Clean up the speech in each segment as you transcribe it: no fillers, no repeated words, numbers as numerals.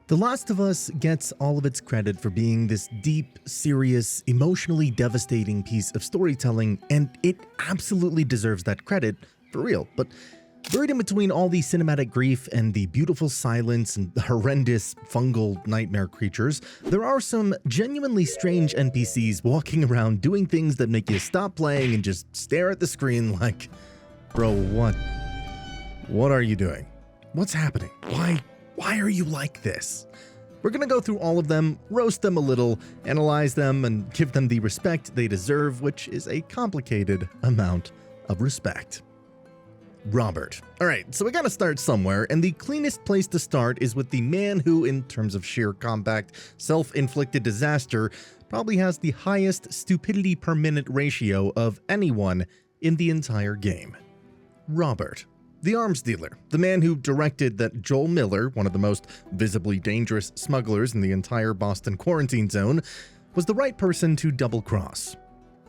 The Last of Us gets all of its credit for being this deep, serious, emotionally devastating piece of storytelling, and it absolutely deserves that credit, for real. But buried in between all the cinematic grief and the beautiful silence and horrendous fungal nightmare creatures, there are some genuinely strange NPCs walking around doing things that make you stop playing and just stare at the screen like, bro, what? What are you doing? What's happening? Why are you like this? We're gonna go through all of them, roast them a little, analyze them, and give them the respect they deserve, which is a complicated amount of respect. Robert. Alright, so we gotta start somewhere, and the cleanest place to start is with the man who, in terms of sheer compact, self-inflicted disaster, probably has the highest stupidity per minute ratio of anyone in the entire game. Robert. The arms dealer, the man who directed that Joel Miller, one of the most visibly dangerous smugglers in the entire Boston quarantine zone, was the right person to double-cross.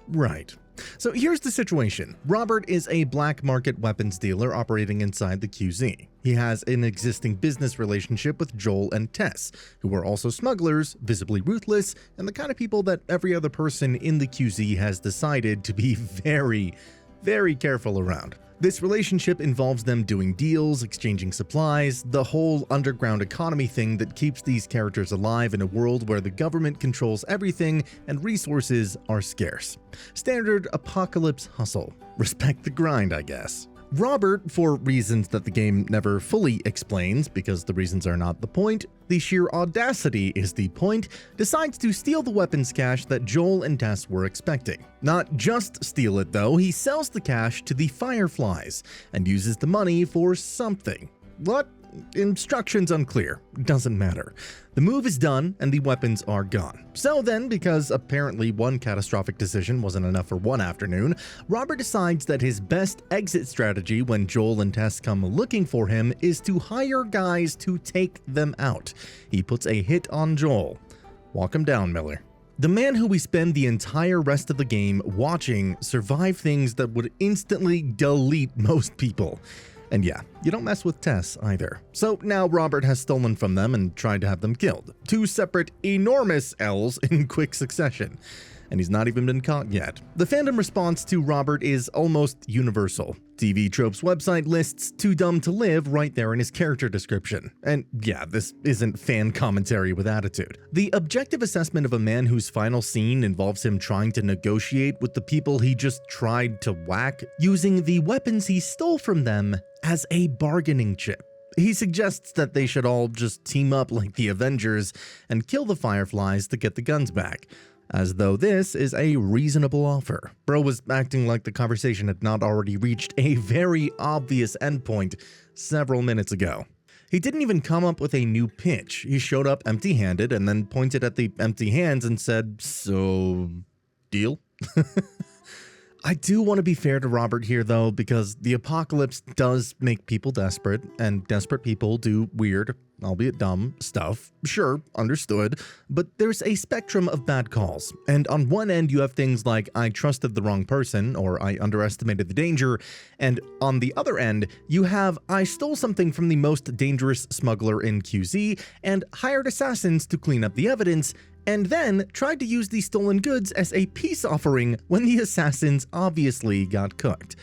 Right. So here's the situation. Robert is a black market weapons dealer operating inside the QZ. He has an existing business relationship with Joel and Tess, who are also smugglers, visibly ruthless, and the kind of people that every other person in the QZ has decided to be very, very careful around. This relationship involves them doing deals, exchanging supplies, the whole underground economy thing that keeps these characters alive in a world where the government controls everything and resources are scarce. Standard apocalypse hustle. Respect the grind, I guess. Robert, for reasons that the game never fully explains, because the reasons are not the point, the sheer audacity is the point, decides to steal the weapons cache that Joel and Tess were expecting. Not just steal it though, he sells the cache to the Fireflies, and uses the money for something. What? Instructions unclear. Doesn't matter. The move is done and the weapons are gone. So then, because apparently one catastrophic decision wasn't enough for one afternoon, Robert decides that his best exit strategy when Joel and Tess come looking for him is to hire guys to take them out. He puts a hit on Joel. Walk him down, Miller. The man who we spend the entire rest of the game watching survive things that would instantly delete most people. And yeah, you don't mess with Tess either. So now Robert has stolen from them and tried to have them killed. Two separate enormous L's in quick succession. And he's not even been caught yet. The fandom response to Robert is almost universal. TV Trope's website lists "too dumb to live" right there in his character description. And yeah, this isn't fan commentary with attitude. The objective assessment of a man whose final scene involves him trying to negotiate with the people he just tried to whack, using the weapons he stole from them as a bargaining chip. He suggests that they should all just team up like the Avengers and kill the Fireflies to get the guns back. As though this is a reasonable offer. Bro was acting like the conversation had not already reached a very obvious endpoint several minutes ago. He didn't even come up with a new pitch. He showed up empty-handed and then pointed at the empty hands and said, "So, deal?" I do want to be fair to Robert here though, because the apocalypse does make people desperate, and desperate people do weird, albeit dumb, stuff. Sure, understood, but there's a spectrum of bad calls, and on one end you have things like "I trusted the wrong person" or "I underestimated the danger," and on the other end you have "I stole something from the most dangerous smuggler in QZ and hired assassins to clean up the evidence, and then tried to use the stolen goods as a peace offering when the assassins obviously got cooked."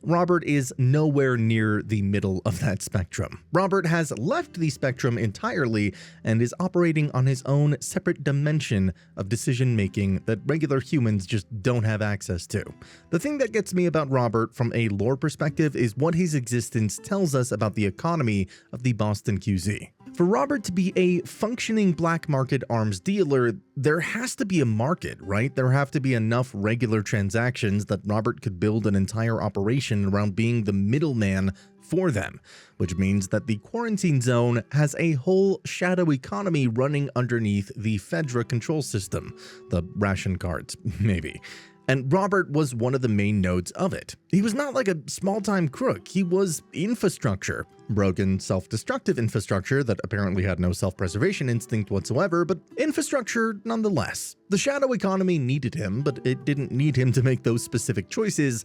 Robert is nowhere near the middle of that spectrum. Robert has left the spectrum entirely and is operating on his own separate dimension of decision-making that regular humans just don't have access to. The thing that gets me about Robert from a lore perspective is what his existence tells us about the economy of the Boston QZ. For Robert to be a functioning black market arms dealer, there has to be a market, right? There have to be enough regular transactions that Robert could build an entire operation around being the middleman for them, which means that the quarantine zone has a whole shadow economy running underneath the Fedra control system, the ration cards, maybe. And Robert was one of the main nodes of it. He was not like a small-time crook, he was infrastructure. Broken, self-destructive infrastructure that apparently had no self-preservation instinct whatsoever, but infrastructure nonetheless. The shadow economy needed him, but it didn't need him to make those specific choices.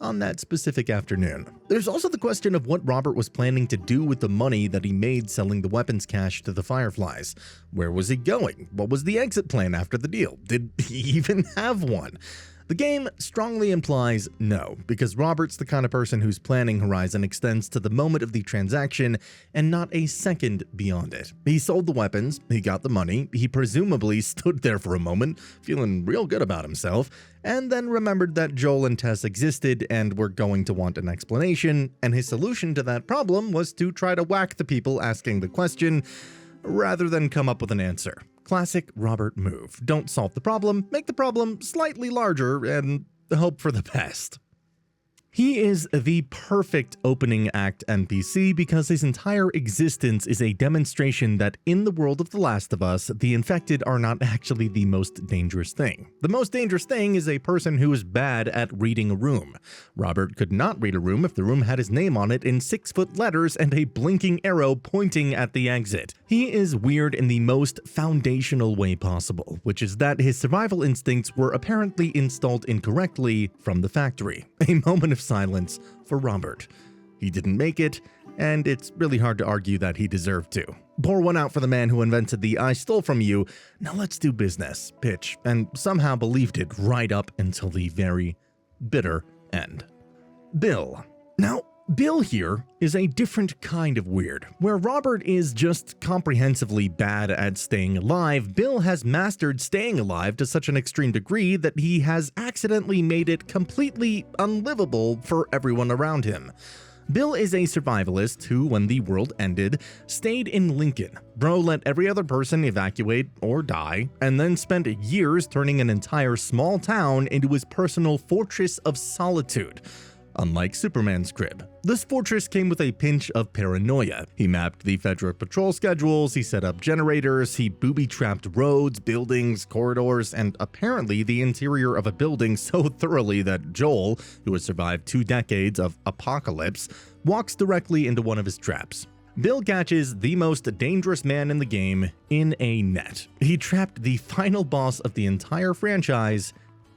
on that specific afternoon. There's also the question of what Robert was planning to do with the money that he made selling the weapons cache to the Fireflies. Where was he going? What was the exit plan after the deal? Did he even have one? The game strongly implies no, because Robert's the kind of person whose planning horizon extends to the moment of the transaction and not a second beyond it. He sold the weapons, he got the money, he presumably stood there for a moment, feeling real good about himself, and then remembered that Joel and Tess existed and were going to want an explanation, and his solution to that problem was to try to whack the people asking the question, rather than come up with an answer. Classic Robert move. Don't solve the problem, make the problem slightly larger, and hope for the best. He is the perfect opening act NPC because his entire existence is a demonstration that in the world of The Last of Us, the infected are not actually the most dangerous thing. The most dangerous thing is a person who is bad at reading a room. Robert could not read a room if the room had his name on it in 6-foot letters and a blinking arrow pointing at the exit. He is weird in the most foundational way possible, which is that his survival instincts were apparently installed incorrectly from the factory. A moment of silence for Robert. He didn't make it, and it's really hard to argue that he deserved to. Pour one out for the man who invented the "I stole from you, now let's do business" pitch, and somehow believed it right up until the very bitter end. Bill. Now, Bill here is a different kind of weird. Where Robert is just comprehensively bad at staying alive, Bill has mastered staying alive to such an extreme degree that he has accidentally made it completely unlivable for everyone around him. Bill is a survivalist who, when the world ended, stayed in Lincoln. Bro let every other person evacuate or die, and then spent years turning an entire small town into his personal fortress of solitude. Unlike Superman's crib, this fortress came with a pinch of paranoia. He mapped the federal patrol schedules, he set up generators, he booby-trapped roads, buildings, corridors, and apparently the interior of a building so thoroughly that Joel, who has survived 2 decades of apocalypse, walks directly into one of his traps. Bill catches the most dangerous man in the game in a net. He trapped the final boss of the entire franchise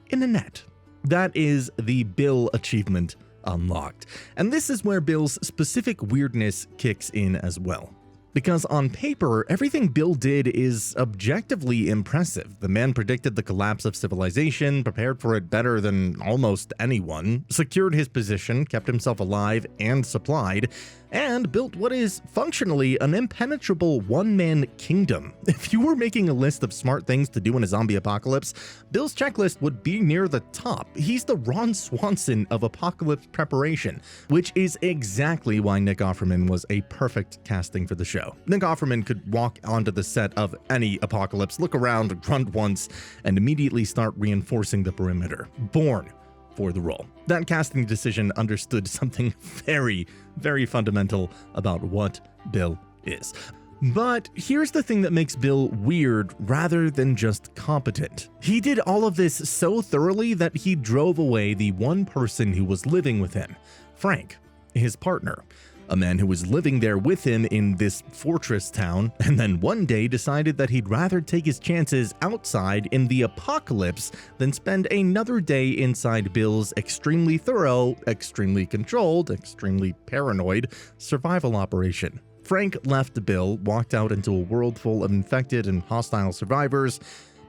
in a net. That is the Bill achievement unlocked. And this is where Bill's specific weirdness kicks in as well. Because on paper, everything Bill did is objectively impressive. The man predicted the collapse of civilization, prepared for it better than almost anyone, secured his position, kept himself alive and supplied, and built what is functionally an impenetrable one-man kingdom. If you were making a list of smart things to do in a zombie apocalypse, Bill's checklist would be near the top. He's the Ron Swanson of apocalypse preparation, which is exactly why Nick Offerman was a perfect casting for the show. Nick Offerman could walk onto the set of any apocalypse, look around, grunt once, and immediately start reinforcing the perimeter. Born for the role. That casting decision understood something very, very fundamental about what Bill is. But here's the thing that makes Bill weird rather than just competent. He did all of this so thoroughly that he drove away the one person who was living with him, Frank, his partner. A man who was living there with him in this fortress town, and then one day decided that he'd rather take his chances outside in the apocalypse than spend another day inside Bill's extremely thorough, extremely controlled, extremely paranoid survival operation. Frank left Bill, walked out into a world full of infected and hostile survivors,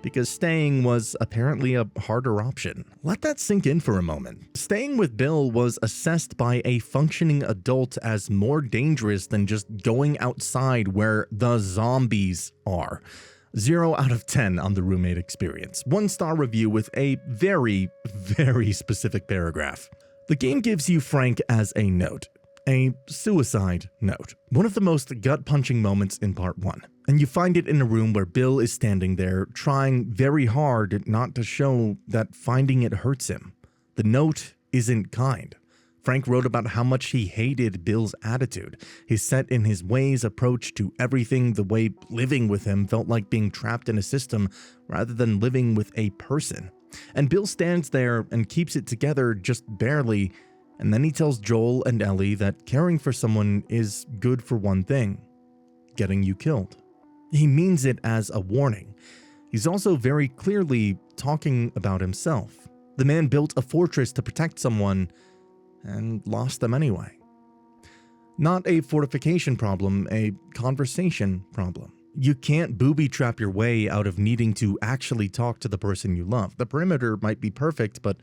because staying was apparently a harder option. Let that sink in for a moment. Staying with Bill was assessed by a functioning adult as more dangerous than just going outside where the zombies are. 0 out of 10 on the roommate experience. 1-star review with a very, very specific paragraph. The game gives you Frank as a note. A suicide note. One of the most gut-punching moments in part 1. And you find it in a room where Bill is standing there trying very hard not to show that finding it hurts him. The note isn't kind. Frank wrote about how much he hated Bill's attitude, his set-in-his-ways approach to everything, the way living with him felt like being trapped in a system rather than living with a person. And Bill stands there and keeps it together just barely, and then he tells Joel and Ellie that caring for someone is good for one thing: getting you killed. He means it as a warning. He's also very clearly talking about himself. The man built a fortress to protect someone, and lost them anyway. Not a fortification problem, a conversation problem. You can't booby-trap your way out of needing to actually talk to the person you love. The perimeter might be perfect, but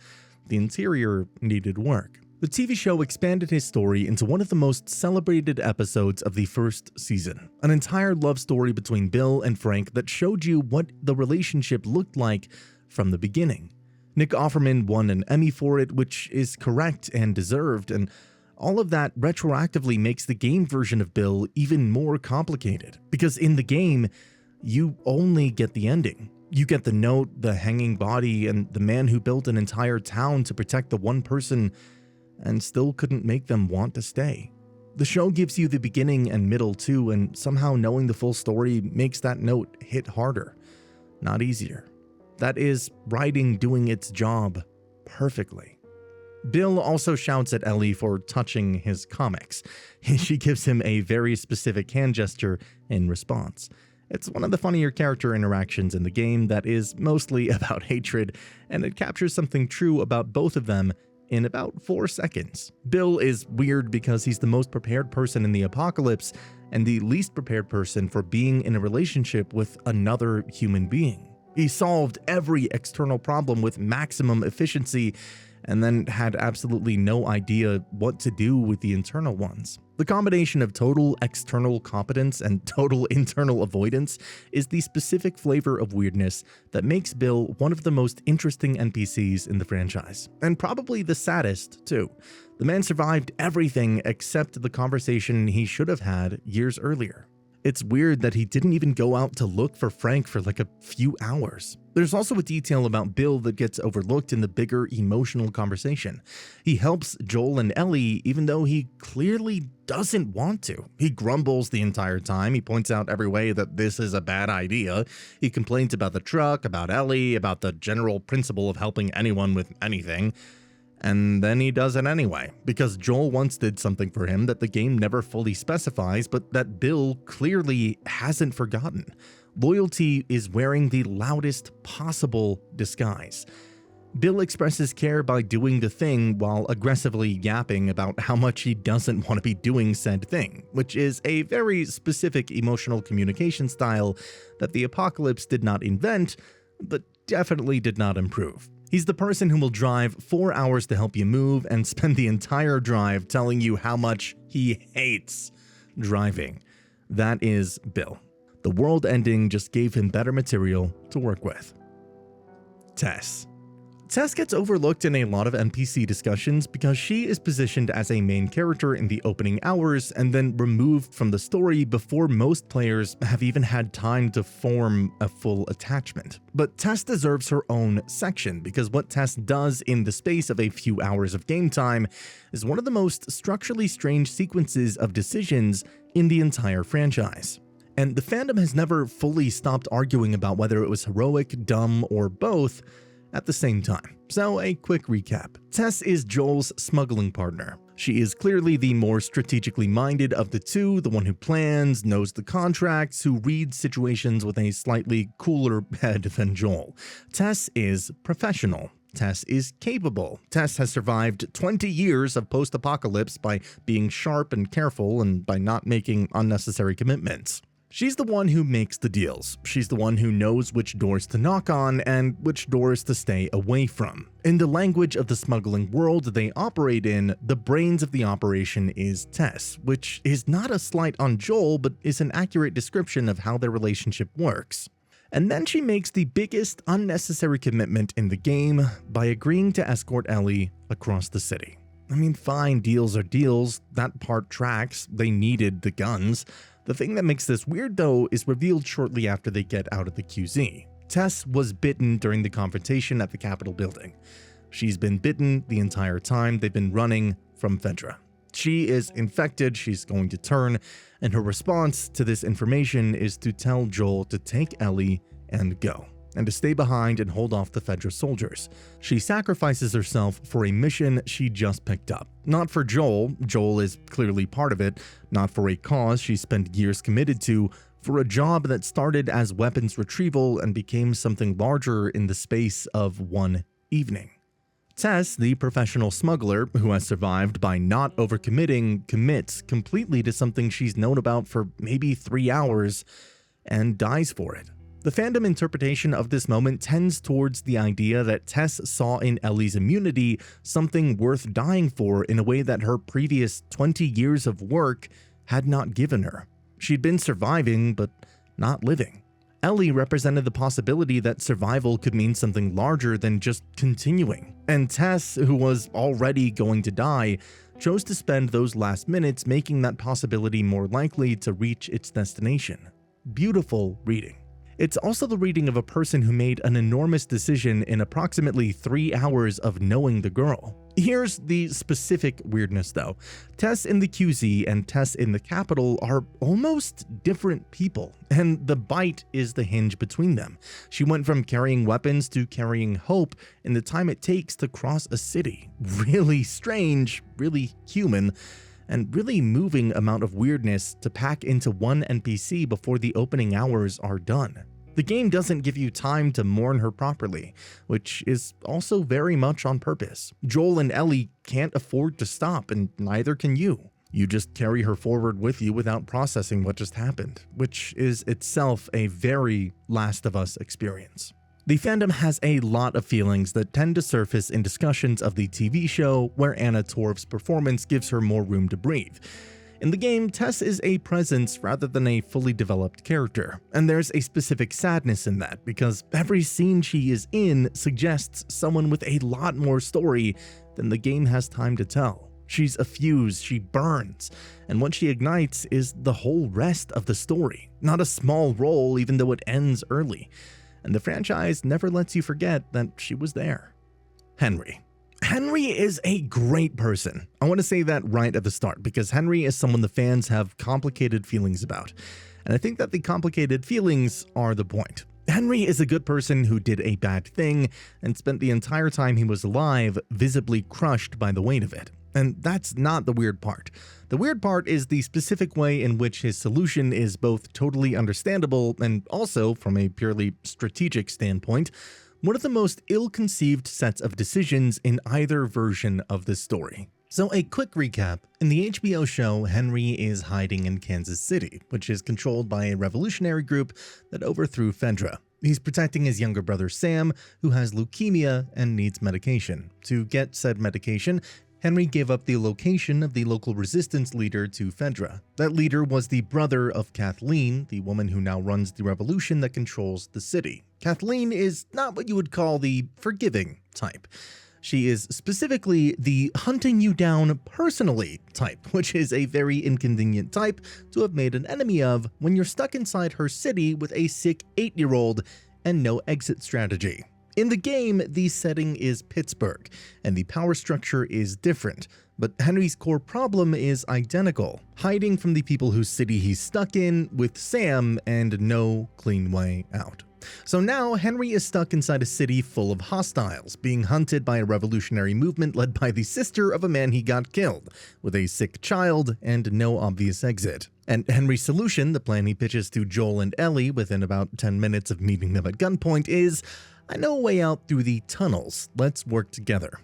the interior needed work. The TV show expanded his story into one of the most celebrated episodes of the first season, an entire love story between Bill and Frank that showed you what the relationship looked like from the beginning. Nick Offerman won an Emmy for it, which is correct and deserved, and all of that retroactively makes the game version of Bill even more complicated, because in the game, you only get the ending. You get the note, the hanging body, and the man who built an entire town to protect the one person and still couldn't make them want to stay. The show gives you the beginning and middle too, and somehow knowing the full story makes that note hit harder, not easier. That is writing doing its job perfectly. Bill also shouts at Ellie for touching his comics. She gives him a very specific hand gesture in response. It's one of the funnier character interactions in the game that is mostly about hatred, and it captures something true about both of them in about 4 seconds. Bill is weird because he's the most prepared person in the apocalypse and the least prepared person for being in a relationship with another human being. He solved every external problem with maximum efficiency and then had absolutely no idea what to do with the internal ones. The combination of total external competence and total internal avoidance is the specific flavor of weirdness that makes Bill one of the most interesting NPCs in the franchise, and probably the saddest too. The man survived everything except the conversation he should have had years earlier. It's weird that he didn't even go out to look for Frank for like a few hours. There's also a detail about Bill that gets overlooked in the bigger emotional conversation. He helps Joel and Ellie even though he clearly doesn't want to. He grumbles the entire time. He points out every way that this is a bad idea. He complains about the truck, about Ellie, about the general principle of helping anyone with anything. And then he does it anyway, because Joel once did something for him that the game never fully specifies, but that Bill clearly hasn't forgotten. Loyalty is wearing the loudest possible disguise. Bill expresses care by doing the thing while aggressively yapping about how much he doesn't want to be doing said thing, which is a very specific emotional communication style that the apocalypse did not invent, but definitely did not improve. He's the person who will drive 4 hours to help you move and spend the entire drive telling you how much he hates driving. That is Bill. The world ending just gave him better material to work with. Tess. Tess gets overlooked in a lot of NPC discussions because she is positioned as a main character in the opening hours and then removed from the story before most players have even had time to form a full attachment. But Tess deserves her own section because what Tess does in the space of a few hours of game time is one of the most structurally strange sequences of decisions in the entire franchise. And the fandom has never fully stopped arguing about whether it was heroic, dumb, or both at the same time. So a quick recap. Tess is Joel's smuggling partner. She is clearly the more strategically minded of the two, the one who plans, knows the contracts, who reads situations with a slightly cooler head than Joel. Tess is professional. Tess is capable. Tess has survived 20 years of post-apocalypse by being sharp and careful and by not making unnecessary commitments. She's the one who makes the deals. She's the one who knows which doors to knock on and which doors to stay away from. In the language of the smuggling world they operate in, the brains of the operation is Tess, which is not a slight on Joel, but is an accurate description of how their relationship works. And then she makes the biggest unnecessary commitment in the game by agreeing to escort Ellie across the city. I mean, fine, deals are deals. That part tracks. They needed the guns. The thing that makes this weird, though, is revealed shortly after they get out of the QZ. Tess was bitten during the confrontation at the Capitol building. She's been bitten the entire time they've been running from Fedra. She is infected, she's going to turn, and her response to this information is to tell Joel to take Ellie and go, and to stay behind and hold off the Fedra soldiers. She sacrifices herself for a mission she just picked up. Not for Joel, Joel is clearly part of it, not for a cause she spent years committed to, for a job that started as weapons retrieval and became something larger in the space of one evening. Tess, the professional smuggler who has survived by not overcommitting, commits completely to something she's known about for maybe 3 hours and dies for it. The fandom interpretation of this moment tends towards the idea that Tess saw in Ellie's immunity something worth dying for in a way that her previous 20 years of work had not given her. She'd been surviving, but not living. Ellie represented the possibility that survival could mean something larger than just continuing. And Tess, who was already going to die, chose to spend those last minutes making that possibility more likely to reach its destination. Beautiful reading. It's also the reading of a person who made an enormous decision in approximately 3 hours of knowing the girl. Here's the specific weirdness though. Tess in the QZ and Tess in the Capital are almost different people, and the bite is the hinge between them. She went from carrying weapons to carrying hope in the time it takes to cross a city. Really strange, really human, and really moving amount of weirdness to pack into one NPC before the opening hours are done. The game doesn't give you time to mourn her properly, which is also very much on purpose. Joel and Ellie can't afford to stop, and neither can you. You just carry her forward with you without processing what just happened, which is itself a very Last of Us experience. The fandom has a lot of feelings that tend to surface in discussions of the TV show, where Anna Torv's performance gives her more room to breathe. In the game, Tess is a presence rather than a fully developed character, and there's a specific sadness in that because every scene she is in suggests someone with a lot more story than the game has time to tell. She's a fuse, she burns, and what she ignites is the whole rest of the story, not a small role even though it ends early. And the franchise never lets you forget that she was there. Henry. Henry is a great person. I want to say that right at the start because Henry is someone the fans have complicated feelings about. And I think that the complicated feelings are the point. Henry is a good person who did a bad thing and spent the entire time he was alive visibly crushed by the weight of it. And that's not the weird part. The weird part is the specific way in which his solution is both totally understandable and also, from a purely strategic standpoint, one of the most ill-conceived sets of decisions in either version of this story. So a quick recap, in the HBO show, Henry is hiding in Kansas City, which is controlled by a revolutionary group that overthrew Fedra. He's protecting his younger brother Sam, who has leukemia and needs medication. To get said medication, Henry gave up the location of the local resistance leader to Fedra. That leader was the brother of Kathleen, the woman who now runs the revolution that controls the city. Kathleen is not what you would call the forgiving type. She is specifically the hunting you down personally type, which is a very inconvenient type to have made an enemy of when you're stuck inside her city with a sick 8-year-old and no exit strategy. In the game, the setting is Pittsburgh, and the power structure is different, but Henry's core problem is identical, hiding from the people whose city he's stuck in with Sam and no clean way out. So now Henry is stuck inside a city full of hostiles, being hunted by a revolutionary movement led by the sister of a man he got killed, with a sick child and no obvious exit. And Henry's solution, the plan he pitches to Joel and Ellie within about 10 minutes of meeting them at gunpoint is, I know a way out through the tunnels, let's work together.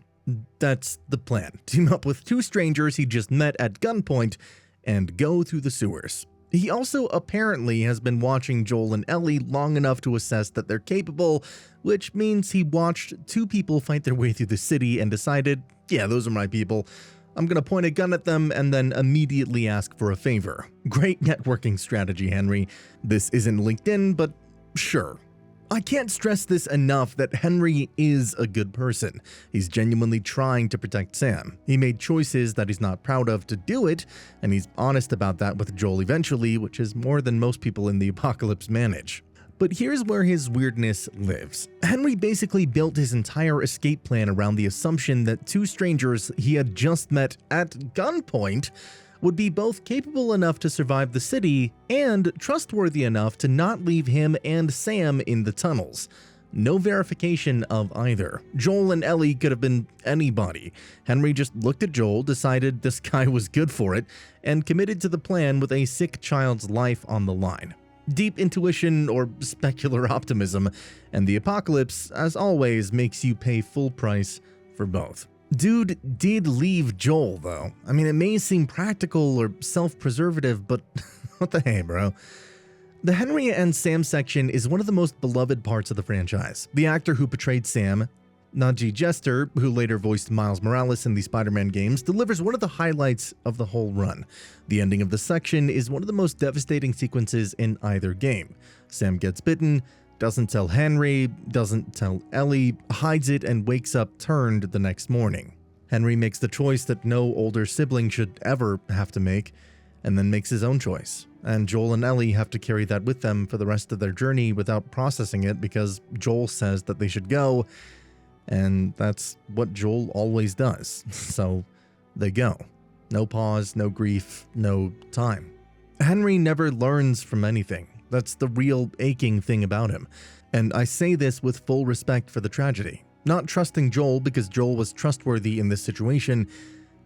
That's the plan, team up with 2 strangers he just met at gunpoint and go through the sewers. He also apparently has been watching Joel and Ellie long enough to assess that they're capable, which means he watched 2 people fight their way through the city and decided, yeah, those are my people. I'm gonna point a gun at them and then immediately ask for a favor. Great networking strategy, Henry. This isn't LinkedIn, but sure. I can't stress this enough that Henry is a good person. He's genuinely trying to protect Sam. He made choices that he's not proud of to do it, and he's honest about that with Joel eventually, which is more than most people in the apocalypse manage. But here's where his weirdness lives. Henry basically built his entire escape plan around the assumption that 2 strangers he had just met at gunpoint would be both capable enough to survive the city and trustworthy enough to not leave him and Sam in the tunnels. No verification of either. Joel and Ellie could have been anybody. Henry just looked at Joel, decided this guy was good for it, and committed to the plan with a sick child's life on the line. Deep intuition or specular optimism, and the apocalypse, as always, makes you pay full price for both. Dude did leave Joel, though. I mean, it may seem practical or self-preservative, but what the hey, bro? The Henry and Sam section is one of the most beloved parts of the franchise. The actor who portrayed Sam, Najee Jester, who later voiced Miles Morales in the Spider-Man games, delivers one of the highlights of the whole run. The ending of the section is one of the most devastating sequences in either game. Sam gets bitten, doesn't tell Henry, doesn't tell Ellie, hides it, and wakes up turned the next morning. Henry makes the choice that no older sibling should ever have to make, and then makes his own choice. And Joel and Ellie have to carry that with them for the rest of their journey without processing it because Joel says that they should go, and that's what Joel always does. So they go. No pause, no grief, no time. Henry never learns from anything. That's the real aching thing about him. And I say this with full respect for the tragedy. Not trusting Joel because Joel was trustworthy in this situation,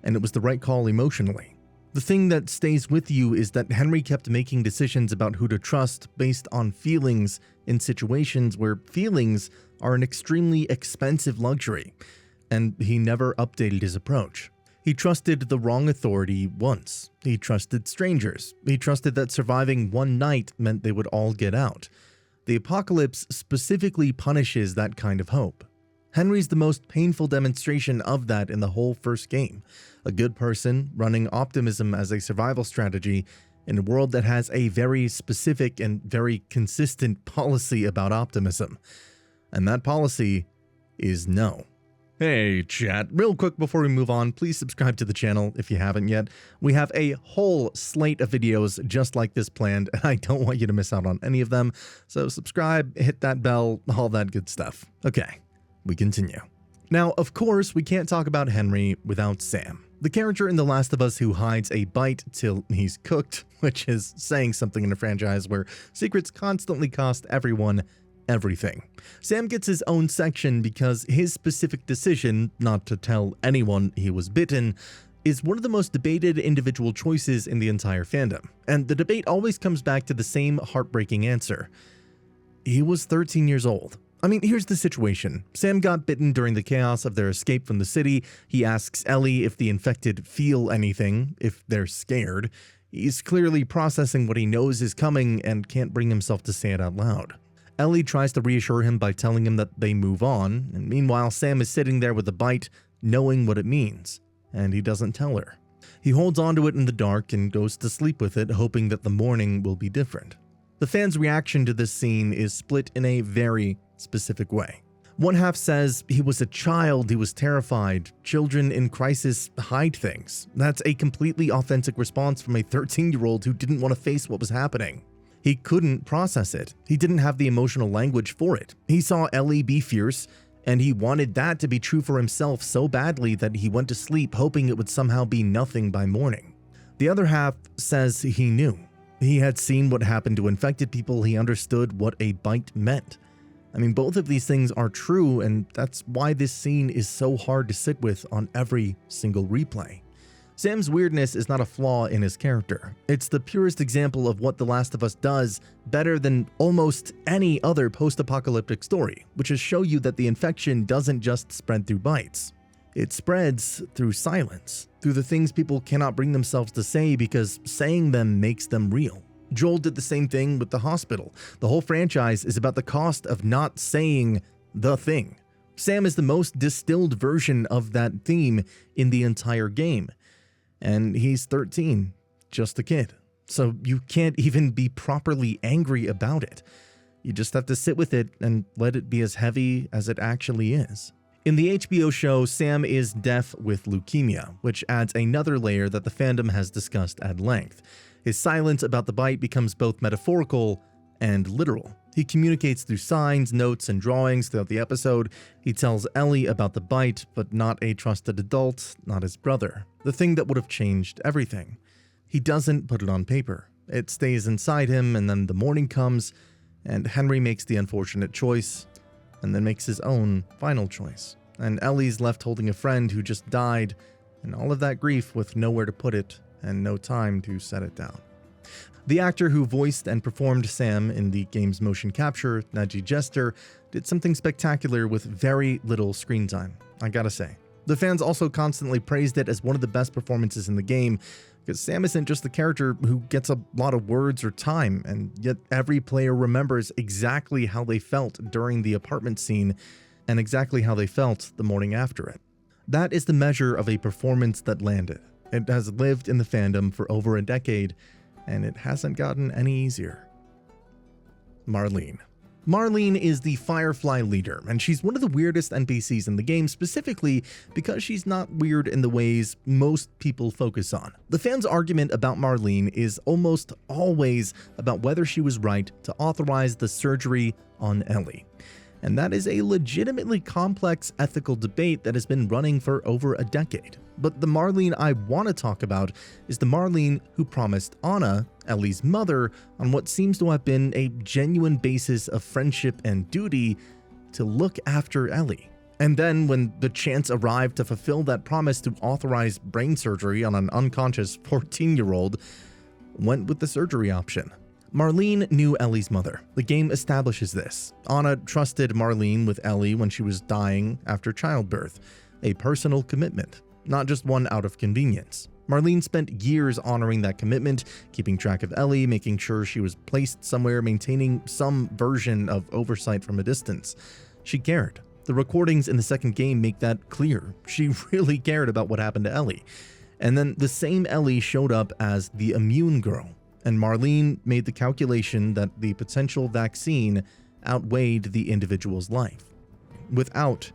and it was the right call emotionally. The thing that stays with you is that Henry kept making decisions about who to trust based on feelings in situations where feelings are an extremely expensive luxury, and he never updated his approach. He trusted the wrong authority once. He trusted strangers. He trusted that surviving one night meant they would all get out. The apocalypse specifically punishes that kind of hope. Henry's the most painful demonstration of that in the whole first game. A good person running optimism as a survival strategy in a world that has a very specific and very consistent policy about optimism. And that policy is no. Hey chat, real quick before we move on, please subscribe to the channel if you haven't yet. We have a whole slate of videos just like this planned, and I don't want you to miss out on any of them. So subscribe, hit that bell, all that good stuff. Okay, we continue. Now, of course, we can't talk about Henry without Sam, the character in The Last of Us who hides a bite till he's cooked, which is saying something in a franchise where secrets constantly cost everyone everything. Sam gets his own section because his specific decision not to tell anyone he was bitten is one of the most debated individual choices in the entire fandom, and the debate always comes back to the same heartbreaking answer. He was 13 years old. I mean, here's the situation. Sam got bitten during the chaos of their escape from the city. He asks Ellie if the infected feel anything, if they're scared. He's clearly processing what he knows is coming and can't bring himself to say it out loud. Ellie tries to reassure him by telling him that they move on, and meanwhile Sam is sitting there with a bite, knowing what it means, and he doesn't tell her. He holds onto it in the dark and goes to sleep with it, hoping that the morning will be different. The fans' reaction to this scene is split in a very specific way. One half says he was a child, he was terrified, children in crisis hide things. That's a completely authentic response from a 13-year-old who didn't want to face what was happening. He couldn't process it. He didn't have the emotional language for it. He saw Ellie be fierce, and he wanted that to be true for himself so badly that he went to sleep hoping it would somehow be nothing by morning. The other half says he knew. He had seen what happened to infected people. He understood what a bite meant. I mean, both of these things are true, and that's why this scene is so hard to sit with on every single replay. Sam's weirdness is not a flaw in his character. It's the purest example of what The Last of Us does better than almost any other post-apocalyptic story, which is show you that the infection doesn't just spread through bites. It spreads through silence, through the things people cannot bring themselves to say because saying them makes them real. Joel did the same thing with the hospital. The whole franchise is about the cost of not saying the thing. Sam is the most distilled version of that theme in the entire game. And he's 13, just a kid. So you can't even be properly angry about it. You just have to sit with it and let it be as heavy as it actually is. In the HBO show, Sam is deaf with leukemia, which adds another layer that the fandom has discussed at length. His silence about the bite becomes both metaphorical and literal. He communicates through signs, notes, and drawings throughout the episode. He tells Ellie about the bite, but not a trusted adult, not his brother. The thing that would have changed everything. He doesn't put it on paper. It stays inside him, and then the morning comes, and Henry makes the unfortunate choice, and then makes his own final choice. And Ellie's left holding a friend who just died, and all of that grief with nowhere to put it, and no time to set it down. The actor who voiced and performed Sam in the game's motion capture, Najee Jester, did something spectacular with very little screen time, I gotta say. The fans also constantly praised it as one of the best performances in the game, because Sam isn't just the character who gets a lot of words or time, and yet every player remembers exactly how they felt during the apartment scene and exactly how they felt the morning after it. That is the measure of a performance that landed. It has lived in the fandom for over a decade, and it hasn't gotten any easier. Marlene. Marlene is the Firefly leader, and she's one of the weirdest NPCs in the game, specifically because she's not weird in the ways most people focus on. The fans' argument about Marlene is almost always about whether she was right to authorize the surgery on Ellie. And that is a legitimately complex ethical debate that has been running for over a decade. But the Marlene I want to talk about is the Marlene who promised Anna, Ellie's mother, on what seems to have been a genuine basis of friendship and duty, to look after Ellie. And then when the chance arrived to fulfill that promise to authorize brain surgery on an unconscious 14-year-old, went with the surgery option. Marlene knew Ellie's mother. The game establishes this. Anna trusted Marlene with Ellie when she was dying after childbirth, a personal commitment, not just one out of convenience. Marlene spent years honoring that commitment, keeping track of Ellie, making sure she was placed somewhere, maintaining some version of oversight from a distance. She cared. The recordings in the second game make that clear. She really cared about what happened to Ellie. And then the same Ellie showed up as the immune girl, and Marlene made the calculation that the potential vaccine outweighed the individual's life, without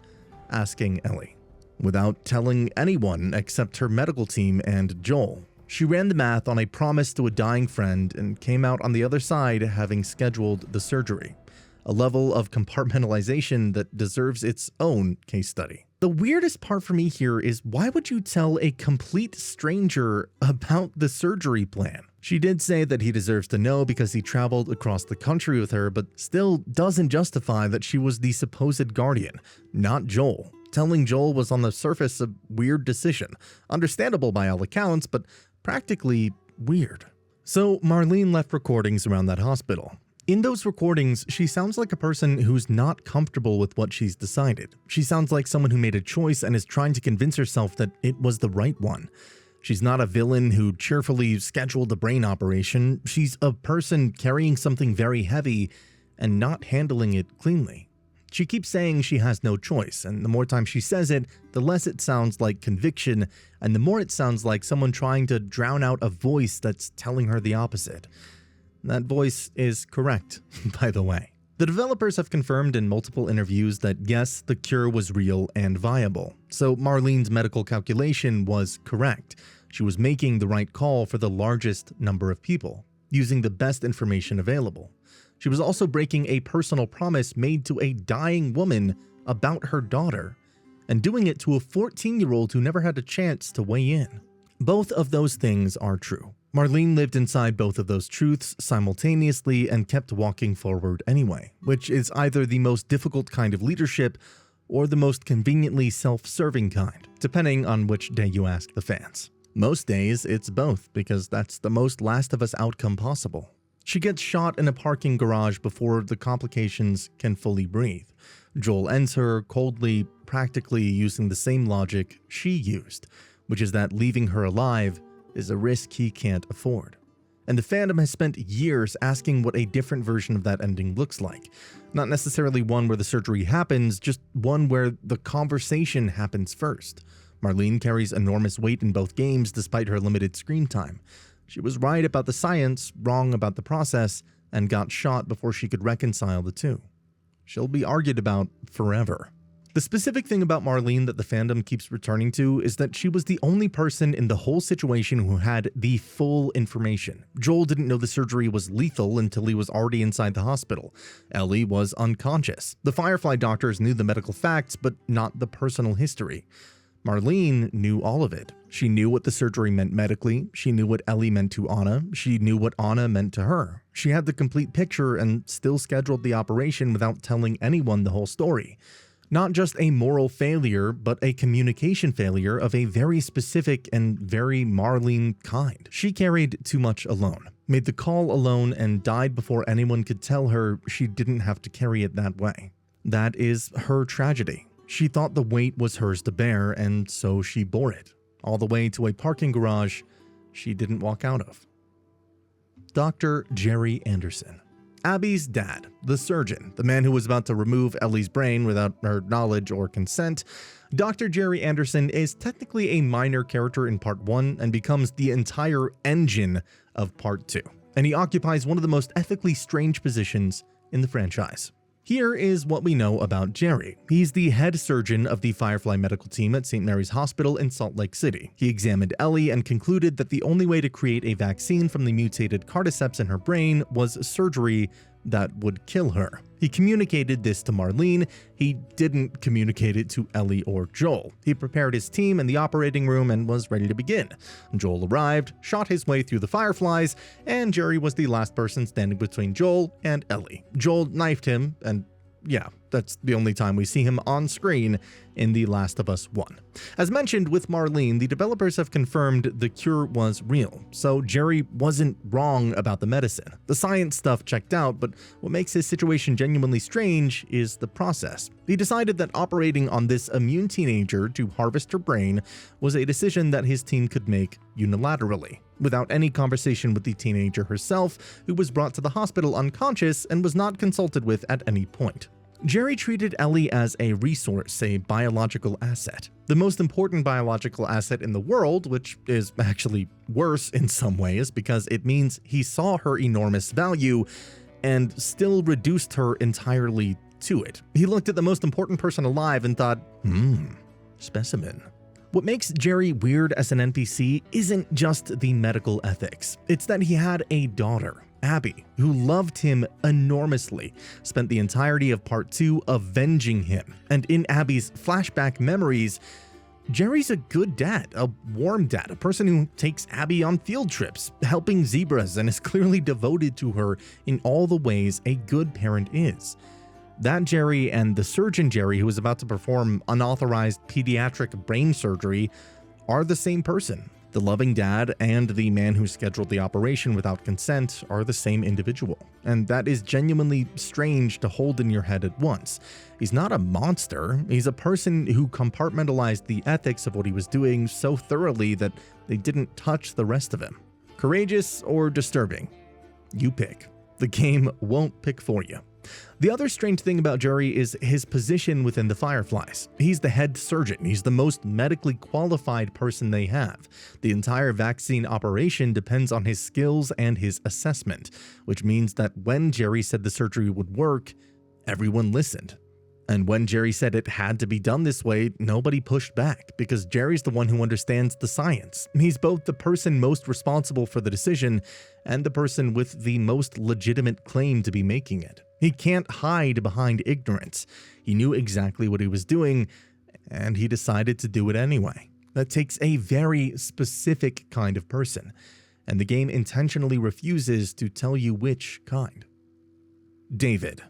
asking Ellie, without telling anyone except her medical team and Joel. She ran the math on a promise to a dying friend and came out on the other side having scheduled the surgery, a level of compartmentalization that deserves its own case study. The weirdest part for me here is, why would you tell a complete stranger about the surgery plan? She did say that he deserves to know because he traveled across the country with her, but still doesn't justify that she was the supposed guardian, not Joel. Telling Joel was on the surface a weird decision, understandable by all accounts, but practically weird. So Marlene left recordings around that hospital. In those recordings, she sounds like a person who's not comfortable with what she's decided. She sounds like someone who made a choice and is trying to convince herself that it was the right one. She's not a villain who cheerfully scheduled a brain operation. She's a person carrying something very heavy and not handling it cleanly. She keeps saying she has no choice, and the more time she says it, the less it sounds like conviction, and the more it sounds like someone trying to drown out a voice that's telling her the opposite. That voice is correct, by the way. The developers have confirmed in multiple interviews that yes, the cure was real and viable, so Marlene's medical calculation was correct. She was making the right call for the largest number of people, using the best information available. She was also breaking a personal promise made to a dying woman about her daughter, and doing it to a 14-year-old who never had a chance to weigh in. Both of those things are true. Marlene lived inside both of those truths simultaneously and kept walking forward anyway, which is either the most difficult kind of leadership or the most conveniently self-serving kind, depending on which day you ask the fans. Most days, it's both, because that's the most Last of Us outcome possible. She gets shot in a parking garage before the complications can fully breathe. Joel ends her coldly, practically using the same logic she used, which is that leaving her alive is a risk he can't afford. And the fandom has spent years asking what a different version of that ending looks like. Not necessarily one where the surgery happens, just one where the conversation happens first. Marlene carries enormous weight in both games despite her limited screen time. She was right about the science, wrong about the process, and got shot before she could reconcile the two. She'll be argued about forever. The specific thing about Marlene that the fandom keeps returning to is that she was the only person in the whole situation who had the full information. Joel didn't know the surgery was lethal until he was already inside the hospital. Ellie was unconscious. The Firefly doctors knew the medical facts, but not the personal history. Marlene knew all of it. She knew what the surgery meant medically. She knew what Ellie meant to Anna. She knew what Anna meant to her. She had the complete picture and still scheduled the operation without telling anyone the whole story. Not just a moral failure, but a communication failure of a very specific and very Marlene kind. She carried too much alone. made the call alone, and died before anyone could tell her she didn't have to carry it that way. That is her tragedy. She thought the weight was hers to bear, and so she bore it, all the way to a parking garage she didn't walk out of. Dr. Jerry Anderson. Abby's dad, the surgeon, the man who was about to remove Ellie's brain without her knowledge or consent. Dr. Jerry Anderson is technically a minor character in Part 1 and becomes the entire engine of Part 2, and he occupies one of the most ethically strange positions in the franchise. Here is what we know about Jerry. He's the head surgeon of the Firefly medical team at St. Mary's Hospital in Salt Lake City. He examined Ellie and concluded that the only way to create a vaccine from the mutated cordyceps in her brain was surgery that would kill her. He communicated this to Marlene. He didn't communicate it to Ellie or Joel. He prepared his team in the operating room and was ready to begin. Joel arrived, shot his way through the Fireflies, and Jerry was the last person standing between Joel and Ellie. Joel knifed him, and yeah, that's the only time we see him on screen in The Last of Us 1. As mentioned with Marlene, the developers have confirmed the cure was real, so Jerry wasn't wrong about the medicine. The science stuff checked out, but what makes his situation genuinely strange is the process. He decided that operating on this immune teenager to harvest her brain was a decision that his team could make unilaterally, without any conversation with the teenager herself, who was brought to the hospital unconscious and was not consulted with at any point. Jerry treated Ellie as a resource, a biological asset. The most important biological asset in the world, which is actually worse in some ways because it means he saw her enormous value and still reduced her entirely to it. He looked at the most important person alive and thought, specimen. What makes Jerry weird as an NPC isn't just the medical ethics. It's that he had a daughter, Abby, who loved him enormously, spent the entirety of Part 2 avenging him. And in Abby's flashback memories, Jerry's a good dad, a warm dad, a person who takes Abby on field trips, helping zebras, and is clearly devoted to her in all the ways a good parent is. That Jerry and the surgeon Jerry, who was about to perform unauthorized pediatric brain surgery, are the same person. The loving dad and the man who scheduled the operation without consent are the same individual. And that is genuinely strange to hold in your head at once. He's not a monster. He's a person who compartmentalized the ethics of what he was doing so thoroughly that they didn't touch the rest of him. Courageous or disturbing? You pick. The game won't pick for you. The other strange thing about Jerry is his position within the Fireflies. He's the head surgeon. He's the most medically qualified person they have. The entire vaccine operation depends on his skills and his assessment, which means that when Jerry said the surgery would work, everyone listened. And when Jerry said it had to be done this way, nobody pushed back, because Jerry's the one who understands the science. He's both the person most responsible for the decision and the person with the most legitimate claim to be making it. He can't hide behind ignorance. He knew exactly what he was doing, and he decided to do it anyway. That takes a very specific kind of person, and the game intentionally refuses to tell you which kind. David.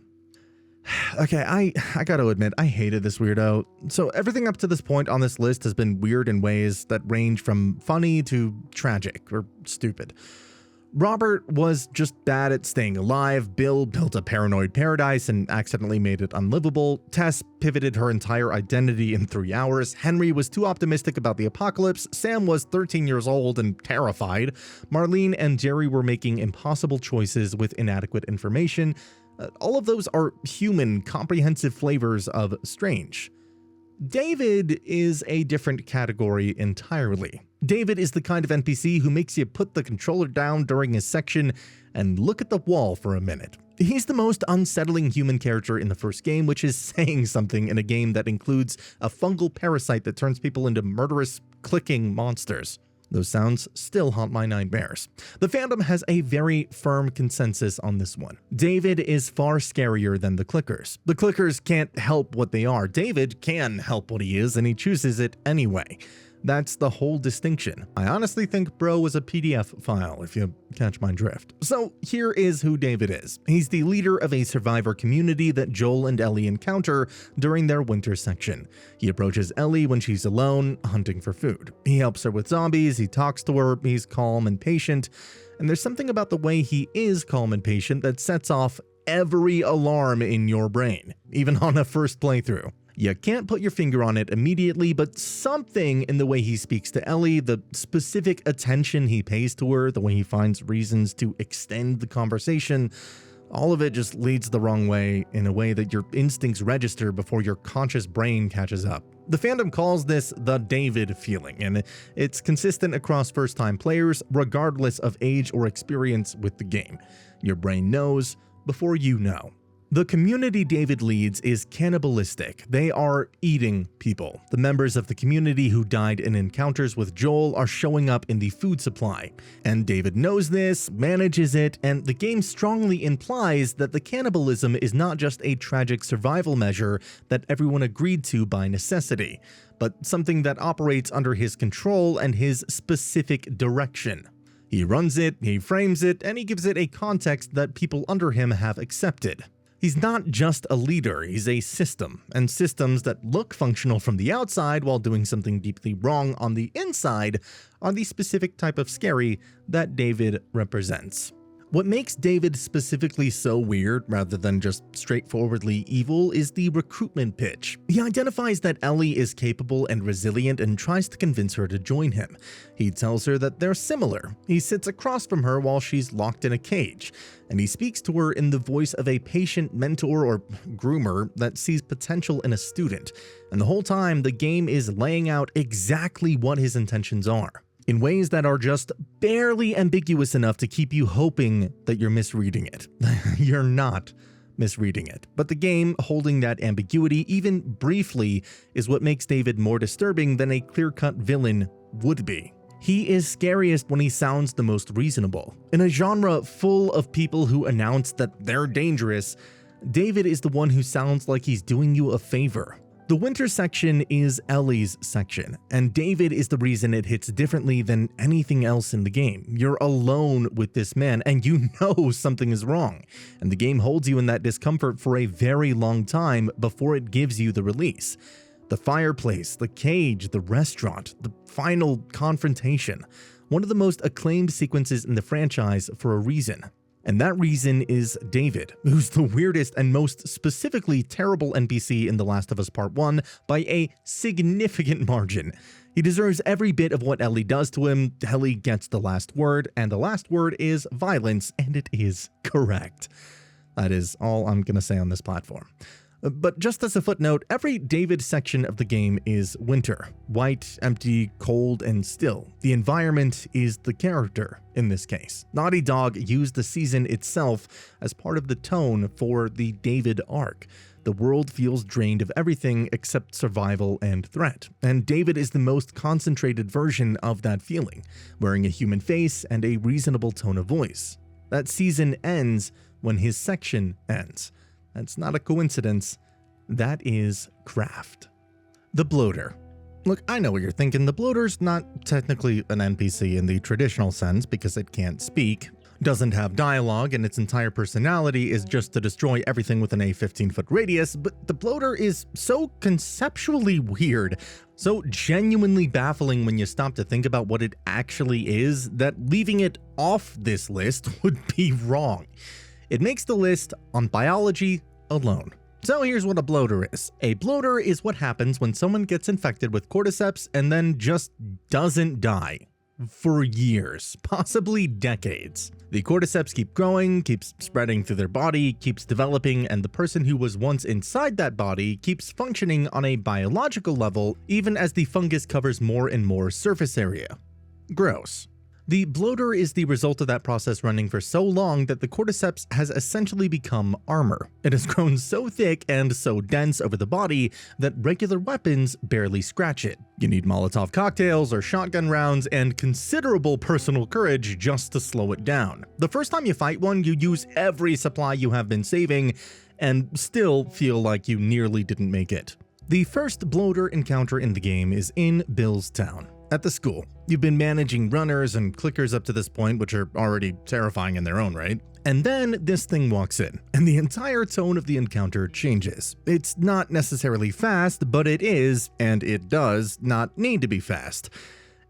Okay, I gotta admit, I hated this weirdo. So everything up to this point on this list has been weird in ways that range from funny to tragic or stupid. Robert was just bad at staying alive. Bill built a paranoid paradise and accidentally made it unlivable. Tess pivoted her entire identity in 3 hours. Henry was too optimistic about the apocalypse. Sam was 13 years old and terrified. Marlene and Jerry were making impossible choices with inadequate information. All of those are human, comprehensive flavors of strange. David is a different category entirely. David is the kind of NPC who makes you put the controller down during his section and look at the wall for a minute. He's the most unsettling human character in the first game, which is saying something in a game that includes a fungal parasite that turns people into murderous, clicking monsters. Those sounds still haunt my nightmares. The fandom has a very firm consensus on this one. David is far scarier than the clickers. The clickers can't help what they are. David can help what he is, and he chooses it anyway. That's the whole distinction. I honestly think bro was a PDF file, if you catch my drift. So here is who David is. He's the leader of a survivor community that Joel and Ellie encounter during their winter section. He approaches Ellie when she's alone, hunting for food. He helps her with zombies, he talks to her, he's calm and patient, and there's something about the way he is calm and patient that sets off every alarm in your brain, even on a first playthrough. You can't put your finger on it immediately, but something in the way he speaks to Ellie, the specific attention he pays to her, the way he finds reasons to extend the conversation, all of it just leads the wrong way in a way that your instincts register before your conscious brain catches up. The fandom calls this the David feeling, and it's consistent across first-time players regardless of age or experience with the game. Your brain knows before you know. The community David leads is cannibalistic. They are eating people. The members of the community who died in encounters with Joel are showing up in the food supply. And David knows this, manages it, and the game strongly implies that the cannibalism is not just a tragic survival measure that everyone agreed to by necessity, but something that operates under his control and his specific direction. He runs it, he frames it, and he gives it a context that people under him have accepted. He's not just a leader, he's a system, and systems that look functional from the outside while doing something deeply wrong on the inside are the specific type of scary that David represents. What makes David specifically so weird, rather than just straightforwardly evil, is the recruitment pitch. He identifies that Ellie is capable and resilient and tries to convince her to join him. He tells her that they're similar. He sits across from her while she's locked in a cage, and he speaks to her in the voice of a patient mentor or groomer that sees potential in a student. And the whole time, the game is laying out exactly what his intentions are, in ways that are just barely ambiguous enough to keep you hoping that you're misreading it. You're not misreading it. But the game, holding that ambiguity even briefly, is what makes David more disturbing than a clear-cut villain would be. He is scariest when he sounds the most reasonable. In a genre full of people who announce that they're dangerous, David is the one who sounds like he's doing you a favor. The winter section is Ellie's section, and David is the reason it hits differently than anything else in the game. You're alone with this man, and you know something is wrong, and the game holds you in that discomfort for a very long time before it gives you the release. The fireplace, the cage, the restaurant, the final confrontation. One of the most acclaimed sequences in the franchise for a reason. And that reason is David, who's the weirdest and most specifically terrible NPC in The Last of Us Part 1 by a significant margin. He deserves every bit of what Ellie does to him. Ellie gets the last word, and the last word is violence, and it is correct. That is all I'm going to say on this platform. But just as a footnote, every David section of the game is winter. White, empty, cold, and still. The environment is the character in this case. Naughty Dog used the season itself as part of the tone for the David arc. The world feels drained of everything except survival and threat, and David is the most concentrated version of that feeling, wearing a human face and a reasonable tone of voice. That season ends when his section ends. That's not a coincidence. That is craft. The bloater. Look, I know what you're thinking. The bloater's not technically an NPC in the traditional sense because it can't speak, doesn't have dialogue, and its entire personality is just to destroy everything within a 15-foot radius, but the bloater is so conceptually weird, so genuinely baffling when you stop to think about what it actually is, that leaving it off this list would be wrong. It makes the list on biology alone. So here's what a bloater is. A bloater is what happens when someone gets infected with cordyceps and then just doesn't die. For years, possibly decades. The cordyceps keep growing, keeps spreading through their body, keeps developing, and the person who was once inside that body keeps functioning on a biological level even as the fungus covers more and more surface area. Gross. The bloater is the result of that process running for so long that the cordyceps has essentially become armor. It has grown so thick and so dense over the body that regular weapons barely scratch it. You need Molotov cocktails or shotgun rounds and considerable personal courage just to slow it down. The first time you fight one, you use every supply you have been saving and still feel like you nearly didn't make it. The first bloater encounter in the game is in Billstown. At the school, you've been managing runners and clickers up to this point, which are already terrifying in their own right. And then this thing walks in, and the entire tone of the encounter changes. It's not necessarily fast, but it is, and it does not need to be fast.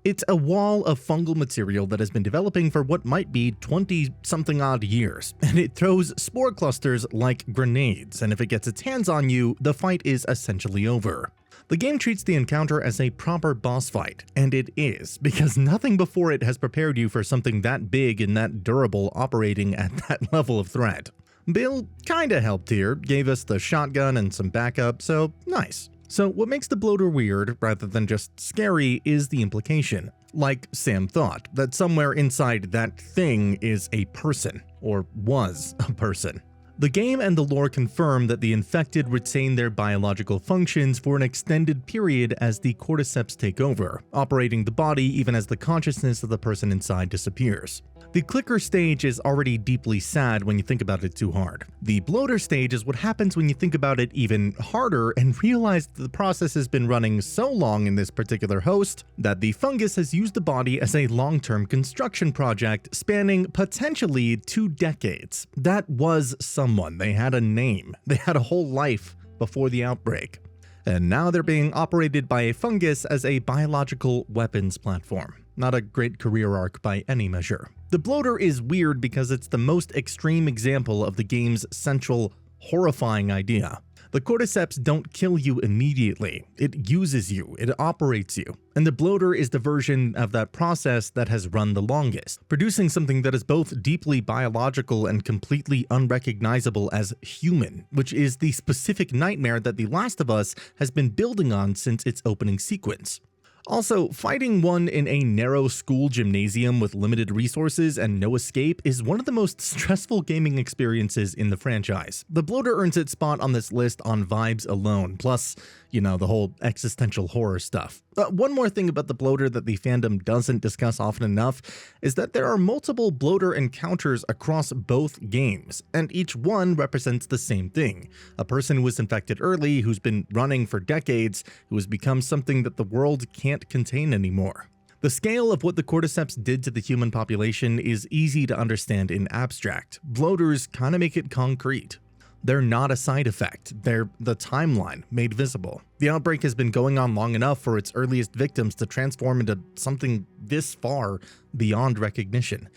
It's a wall of fungal material that has been developing for what might be 20-something odd years, and it throws spore clusters like grenades, and if it gets its hands on you, the fight is essentially over. The game treats the encounter as a proper boss fight, and it is, because nothing before it has prepared you for something that big and that durable operating at that level of threat. Bill kinda helped here, gave us the shotgun and some backup, so nice. So what makes the bloater weird, rather than just scary, is the implication. Like Sam thought, that somewhere inside that thing is a person, or was a person. The game and the lore confirm that the infected retain their biological functions for an extended period as the cordyceps take over, operating the body even as the consciousness of the person inside disappears. The clicker stage is already deeply sad when you think about it too hard. The bloater stage is what happens when you think about it even harder and realize that the process has been running so long in this particular host that the fungus has used the body as a long-term construction project spanning potentially 2 decades. That was someone. They had a name. They had a whole life before the outbreak. And now they're being operated by a fungus as a biological weapons platform. Not a great career arc by any measure. The bloater is weird because it's the most extreme example of the game's central, horrifying idea. The cordyceps don't kill you immediately, it uses you, it operates you. And the bloater is the version of that process that has run the longest, producing something that is both deeply biological and completely unrecognizable as human, which is the specific nightmare that The Last of Us has been building on since its opening sequence. Also, fighting one in a narrow school gymnasium with limited resources and no escape is one of the most stressful gaming experiences in the franchise. The bloater earns its spot on this list on vibes alone, plus, the whole existential horror stuff. One more thing about the bloater that the fandom doesn't discuss often enough is that there are multiple bloater encounters across both games, and each one represents the same thing. A person who was infected early, who's been running for decades, who has become something that the world can't contain anymore. The scale of what the cordyceps did to the human population is easy to understand in abstract. Bloaters kinda make it concrete. They're not a side effect, they're the timeline made visible. The outbreak has been going on long enough for its earliest victims to transform into something this far beyond recognition.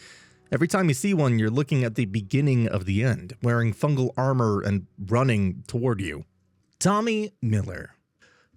Every time you see one, you're looking at the beginning of the end, wearing fungal armor and running toward you. Tommy Miller.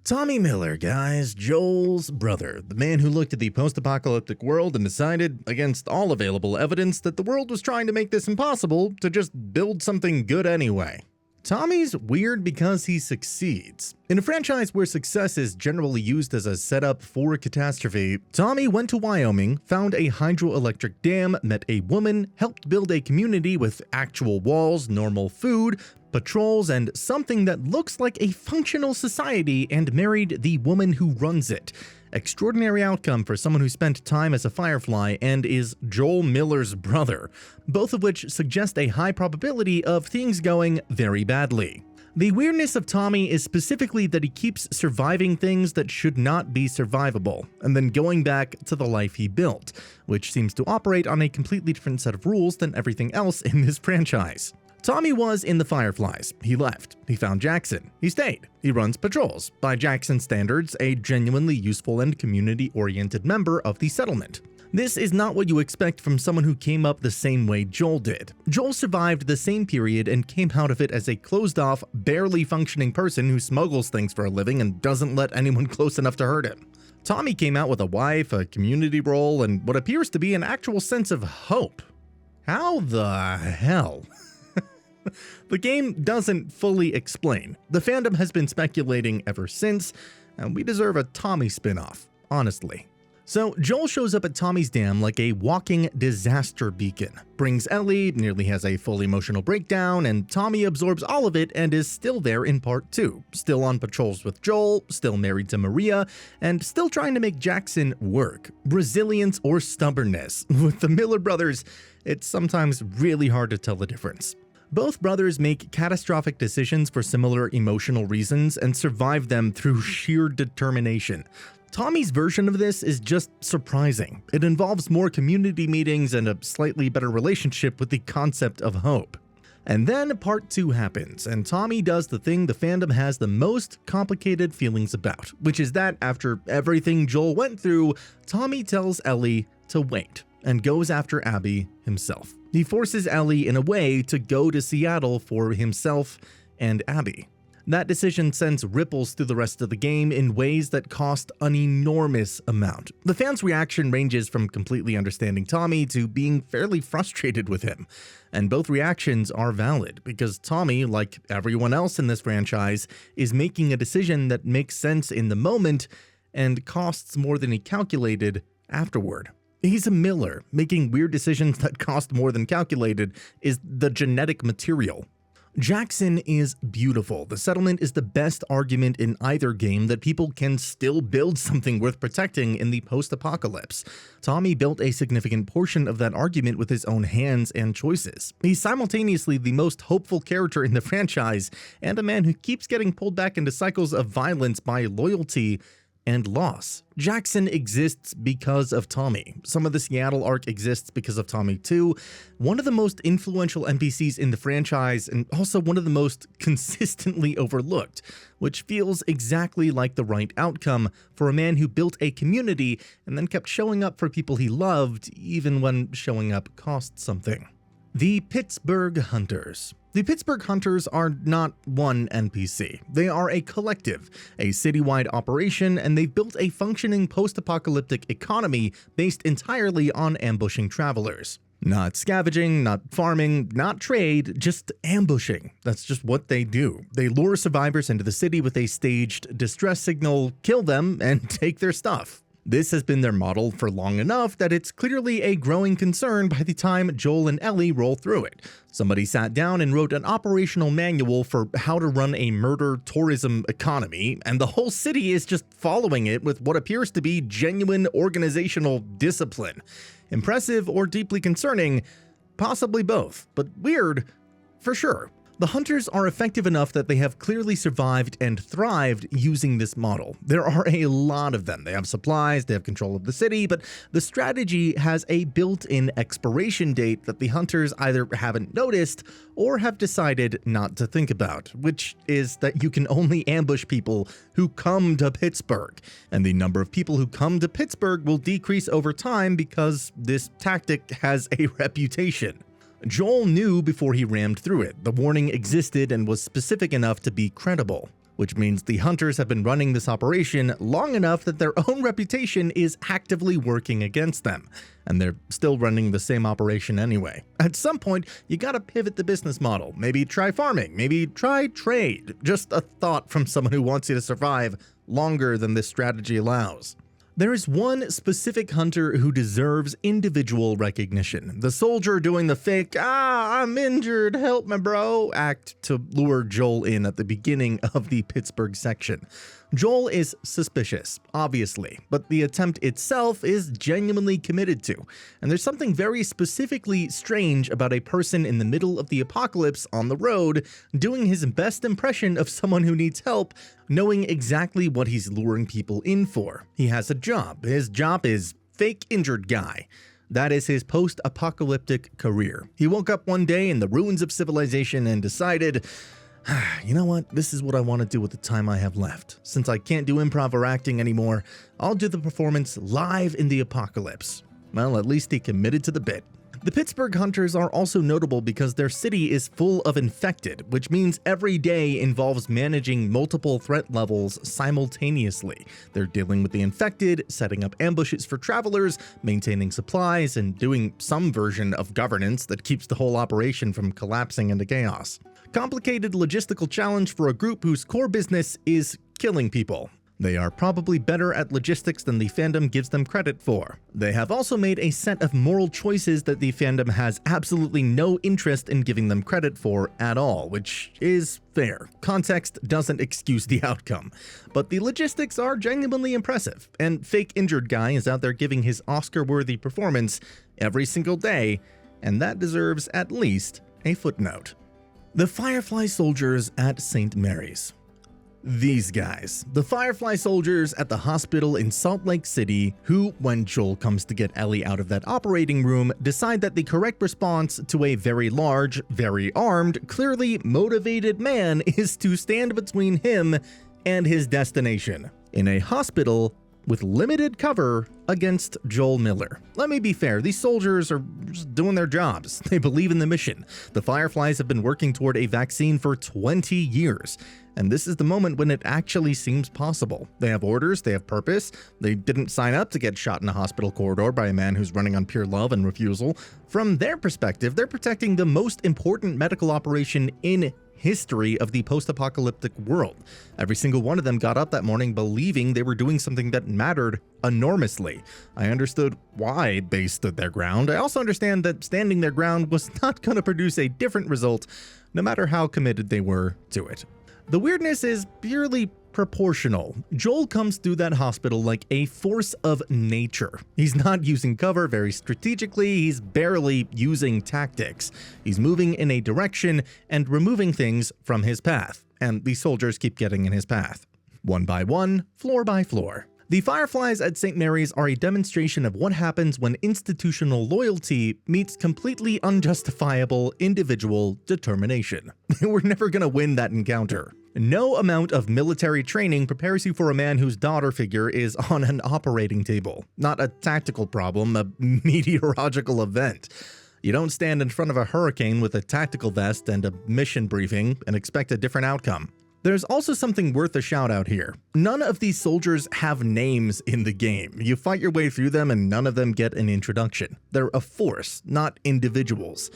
Tommy Miller, guys, Joel's brother, the man who looked at the post-apocalyptic world and decided, against all available evidence, that the world was trying to make this impossible, to just build something good anyway. Tommy's weird because he succeeds. In a franchise where success is generally used as a setup for a catastrophe, Tommy went to Wyoming, found a hydroelectric dam, met a woman, helped build a community with actual walls, normal food, patrols, and something that looks like a functional society, and married the woman who runs it. Extraordinary outcome for someone who spent time as a Firefly and is Joel Miller's brother, both of which suggest a high probability of things going very badly. The weirdness of Tommy is specifically that he keeps surviving things that should not be survivable, and then going back to the life he built, which seems to operate on a completely different set of rules than everything else in this franchise. Tommy was in the Fireflies. He left. He found Jackson. He stayed. He runs patrols. By Jackson's standards, a genuinely useful and community-oriented member of the settlement. This is not what you expect from someone who came up the same way Joel did. Joel survived the same period and came out of it as a closed-off, barely functioning person who smuggles things for a living and doesn't let anyone close enough to hurt him. Tommy came out with a wife, a community role, and what appears to be an actual sense of hope. How the hell? The game doesn't fully explain. The fandom has been speculating ever since, and we deserve a Tommy spin-off, honestly. So Joel shows up at Tommy's dam like a walking disaster beacon, brings Ellie, nearly has a full emotional breakdown, and Tommy absorbs all of it and is still there in part 2, still on patrols with Joel, still married to Maria, and still trying to make Jackson work. Resilience or stubbornness. With the Miller brothers, it's sometimes really hard to tell the difference. Both brothers make catastrophic decisions for similar emotional reasons and survive them through sheer determination. Tommy's version of this is just surprising. It involves more community meetings and a slightly better relationship with the concept of hope. And then part 2 happens, and Tommy does the thing the fandom has the most complicated feelings about, which is that after everything Joel went through, Tommy tells Ellie to wait and goes after Abby himself. He forces Ellie in a way to go to Seattle for himself and Abby. That decision sends ripples through the rest of the game in ways that cost an enormous amount. The fans' reaction ranges from completely understanding Tommy to being fairly frustrated with him. And both reactions are valid, because Tommy, like everyone else in this franchise, is making a decision that makes sense in the moment and costs more than he calculated afterward. He's a miller. Making weird decisions that cost more than calculated is the genetic material. Jackson is beautiful. The settlement is the best argument in either game that people can still build something worth protecting in the post-apocalypse. Tommy built a significant portion of that argument with his own hands and choices. He's simultaneously the most hopeful character in the franchise, and a man who keeps getting pulled back into cycles of violence by loyalty and loss. Jackson exists because of Tommy. Some of the Seattle arc exists because of Tommy too. One of the most influential NPCs in the franchise, and also one of the most consistently overlooked, which feels exactly like the right outcome for a man who built a community and then kept showing up for people he loved, even when showing up cost something. The Pittsburgh Hunters. The Pittsburgh Hunters are not one NPC. They are a collective, a citywide operation, and they've built a functioning post-apocalyptic economy based entirely on ambushing travelers. Not scavenging, not farming, not trade, just ambushing. That's just what they do. They lure survivors into the city with a staged distress signal, kill them, and take their stuff. This has been their model for long enough that it's clearly a growing concern by the time Joel and Ellie roll through it. Somebody sat down and wrote an operational manual for how to run a murder tourism economy, and the whole city is just following it with what appears to be genuine organizational discipline. Impressive or deeply concerning? Possibly both, but weird for sure. The Hunters are effective enough that they have clearly survived and thrived using this model. There are a lot of them. They have supplies, they have control of the city, but the strategy has a built-in expiration date that the Hunters either haven't noticed or have decided not to think about, which is that you can only ambush people who come to Pittsburgh. And the number of people who come to Pittsburgh will decrease over time because this tactic has a reputation. Joel knew before he rammed through it. The warning existed and was specific enough to be credible, which means the Hunters have been running this operation long enough that their own reputation is actively working against them, and they're still running the same operation anyway. At some point, you gotta pivot the business model. Maybe try farming, maybe try trade. Just a thought from someone who wants you to survive longer than this strategy allows. There is one specific hunter who deserves individual recognition. The soldier doing the fake, I'm injured, help me bro, act to lure Joel in at the beginning of the Pittsburgh section. Joel is suspicious, obviously, but the attempt itself is genuinely committed to. And there's something very specifically strange about a person in the middle of the apocalypse on the road doing his best impression of someone who needs help, knowing exactly what he's luring people in for. He has a job. His job is fake injured guy. That is his post-apocalyptic career. He woke up one day in the ruins of civilization and decided, you know what, this is what I want to do with the time I have left. Since I can't do improv or acting anymore, I'll do the performance live in the apocalypse. Well, at least he committed to the bit. The Pittsburgh Hunters are also notable because their city is full of infected, which means every day involves managing multiple threat levels simultaneously. They're dealing with the infected, setting up ambushes for travelers, maintaining supplies, and doing some version of governance that keeps the whole operation from collapsing into chaos. Complicated logistical challenge for a group whose core business is killing people. They are probably better at logistics than the fandom gives them credit for. They have also made a set of moral choices that the fandom has absolutely no interest in giving them credit for at all, which is fair. Context doesn't excuse the outcome. But the logistics are genuinely impressive, and fake injured guy is out there giving his Oscar-worthy performance every single day, and that deserves at least a footnote. The Firefly soldiers at St. Mary's. These guys, the Firefly soldiers at the hospital in Salt Lake City, who, when Joel comes to get Ellie out of that operating room, decide that the correct response to a very large, very armed, clearly motivated man is to stand between him and his destination in a hospital with limited cover against Joel Miller. Let me be fair, these soldiers are just doing their jobs. They believe in the mission. The Fireflies have been working toward a vaccine for 20 years, and this is the moment when it actually seems possible. They have orders, they have purpose. They didn't sign up to get shot in a hospital corridor by a man who's running on pure love and refusal. From their perspective, they're protecting the most important medical operation in history of the post-apocalyptic world. Every single one of them got up that morning believing they were doing something that mattered enormously. I understood why they stood their ground. I also understand that standing their ground was not going to produce a different result, no matter how committed they were to it. The weirdness is purely proportional. Joel comes through that hospital like a force of nature. He's not using cover very strategically, he's barely using tactics. He's moving in a direction and removing things from his path, and the soldiers keep getting in his path. One by one, floor by floor. The Fireflies at St. Mary's are a demonstration of what happens when institutional loyalty meets completely unjustifiable individual determination. We're never gonna win that encounter. No amount of military training prepares you for a man whose daughter figure is on an operating table. Not a tactical problem, a meteorological event. You don't stand in front of a hurricane with a tactical vest and a mission briefing and expect a different outcome. There's also something worth a shout out here. None of these soldiers have names in the game. You fight your way through them and none of them get an introduction. They're a force, not individuals.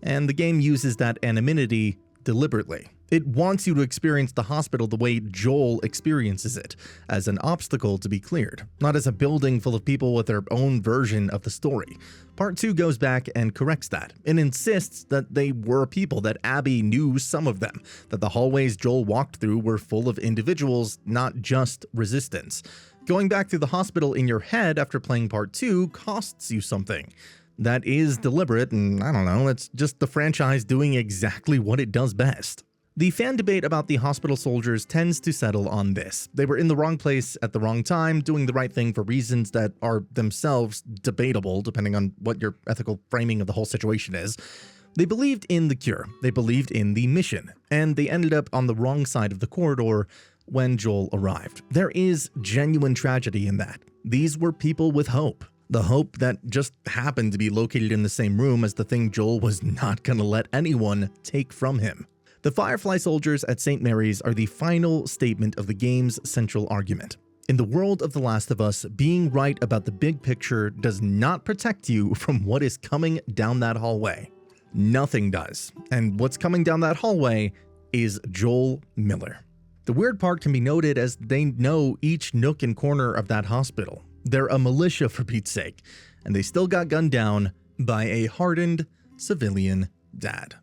And the game uses that anonymity deliberately. It wants you to experience the hospital the way Joel experiences it, as an obstacle to be cleared, not as a building full of people with their own version of the story. Part 2 goes back and corrects that, and insists that they were people, that Abby knew some of them, that the hallways Joel walked through were full of individuals, not just resistance. Going back through the hospital in your head after playing Part 2 costs you something. That is deliberate, and I don't know, it's just the franchise doing exactly what it does best. The fan debate about the hospital soldiers tends to settle on this. They were in the wrong place at the wrong time, doing the right thing for reasons that are themselves debatable, depending on what your ethical framing of the whole situation is. They believed in the cure, they believed in the mission, and they ended up on the wrong side of the corridor when Joel arrived. There is genuine tragedy in that. These were people with hope. The hope that just happened to be located in the same room as the thing Joel was not gonna let anyone take from him. The Firefly soldiers at St. Mary's are the final statement of the game's central argument. In the world of The Last of Us, being right about the big picture does not protect you from what is coming down that hallway. Nothing does. And what's coming down that hallway is Joel Miller. The weird part can be noted as they know each nook and corner of that hospital. They're a militia for Pete's sake, and they still got gunned down by a hardened civilian dad.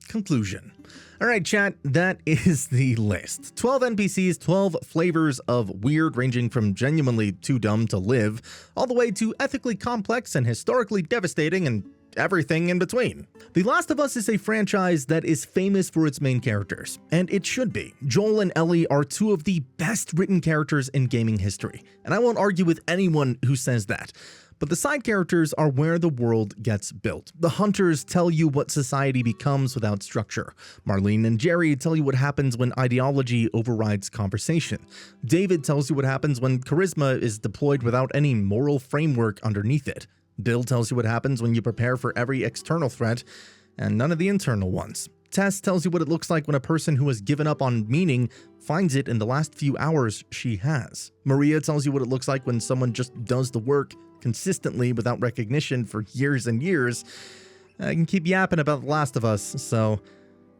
Conclusion. All right, chat, that is the list. 12 NPCs, 12 flavors of weird, ranging from genuinely too dumb to live, all the way to ethically complex and historically devastating and everything in between. The Last of Us is a franchise that is famous for its main characters, and it should be. Joel and Ellie are two of the best written characters in gaming history, and I won't argue with anyone who says that. But the side characters are where the world gets built. The Hunters tell you what society becomes without structure. Marlene and Jerry tell you what happens when ideology overrides conversation. David tells you what happens when charisma is deployed without any moral framework underneath it. Bill tells you what happens when you prepare for every external threat and none of the internal ones. Tess tells you what it looks like when a person who has given up on meaning finds it in the last few hours she has. Maria tells you what it looks like when someone just does the work consistently without recognition for years and years. I can keep yapping about The Last of Us, so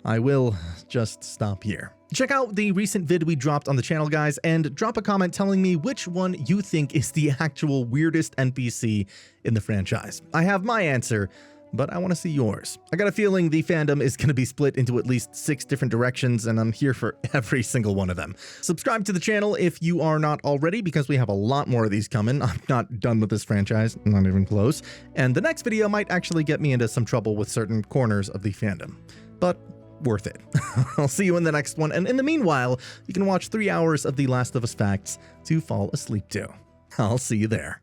I will just stop here. Check out the recent vid we dropped on the channel, guys, and drop a comment telling me which one you think is the actual weirdest NPC in the franchise. I have my answer, but I want to see yours. I got a feeling the fandom is going to be split into at least 6 different directions, and I'm here for every single one of them. Subscribe to the channel if you are not already, because we have a lot more of these coming. I'm not done with this franchise, not even close. And the next video might actually get me into some trouble with certain corners of the fandom. But worth it. I'll see you in the next one, and in the meanwhile, you can watch 3 hours of The Last of Us Facts to fall asleep to. I'll see you there.